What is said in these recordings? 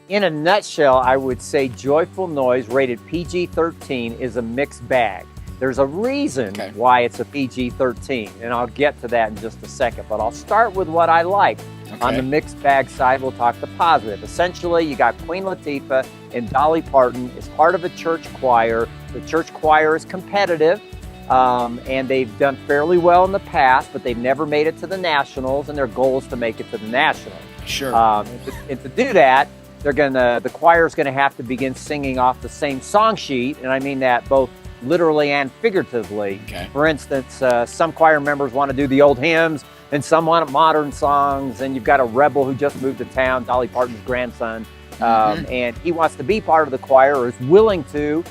In a nutshell, I would say Joyful Noise, rated PG-13, is a mixed bag. There's a reason why it's a PG-13, and I'll get to that in just a second. But I'll start with what I like. On the mixed bag side, we'll talk the positive. Essentially, you got Queen Latifah and Dolly Parton as part of a church choir. The church choir is competitive, and they've done fairly well in the past, but they've never made it to the Nationals, and their goal is to make it to the Nationals. Sure. And to do that, the choir's gonna have to begin singing off the same song sheet, and I mean that both literally and figuratively. For instance, some choir members want to do the old hymns, and some want modern songs, and you've got a rebel who just moved to town, Dolly Parton's grandson, and he wants to be part of the choir, or is willing to.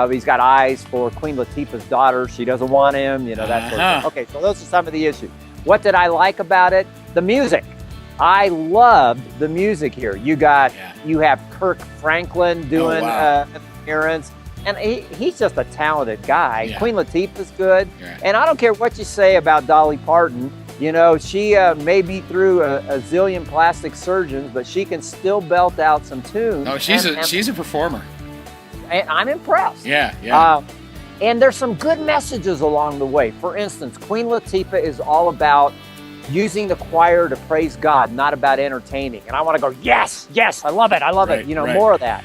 He's got eyes for Queen Latifah's daughter. She doesn't want him, you know, that sort of thing. Okay, so those are some of the issues. What did I like about it? The music. I loved the music here. You have Kirk Franklin doing an appearance, and he's just a talented guy. Queen Latifah's good, and I don't care what you say about Dolly Parton. You know, she may be through a zillion plastic surgeons, but she can still belt out some tunes. Oh, she's a performer. And I'm impressed. Yeah. And there's some good messages along the way. For instance, Queen Latifah is all about using the choir to praise God, not about entertaining. And I want to go, yes, I love it. You know, more of that.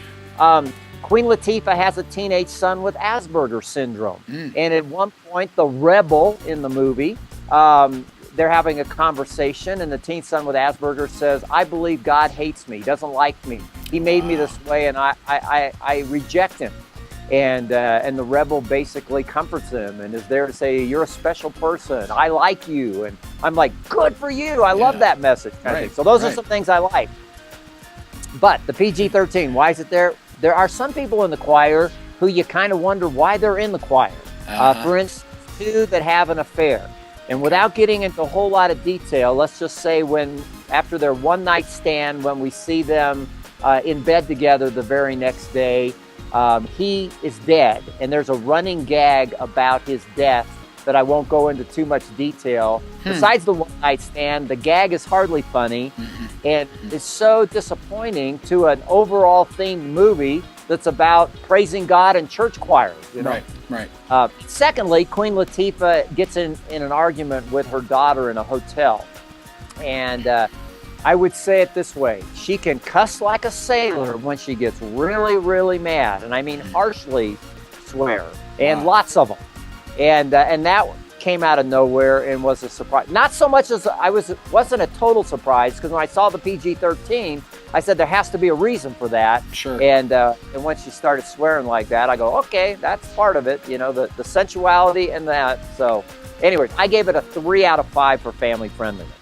Queen Latifah has a teenage son with Asperger's syndrome. And at one point, the rebel in the movie, they're having a conversation, and the teen son with Asperger's says, I believe God hates me, doesn't like me. He made me this way, and I reject him. And the rebel basically comforts him and is there to say, you're a special person, I like you. And I'm like, good for you, I love that message. Kind of thing. So those are some things I like. But the PG-13, why is it there? There are some people in the choir who you kind of wonder why they're in the choir. For instance, two that have an affair. And without getting into a whole lot of detail, let's just say after their one-night stand, when we see them in bed together the very next day, he is dead. And there's a running gag about his death that I won't go into too much detail. Besides the one-night stand, the gag is hardly funny, and it's so disappointing to an overall themed movie that's about praising God and church choirs. You know? Right. Secondly, Queen Latifah gets in an argument with her daughter in a hotel. And I would say it this way. She can cuss like a sailor when she gets really, really mad. And I mean harshly swear. And lots of them. And that came out of nowhere and was a surprise. Not so much as wasn't a total surprise, because when I saw the PG-13, I said there has to be a reason for that. Sure. And when she started swearing like that, I go, okay, that's part of it. You know, the sensuality and that. So, anyways, I gave it a 3 out of 5 for family friendliness.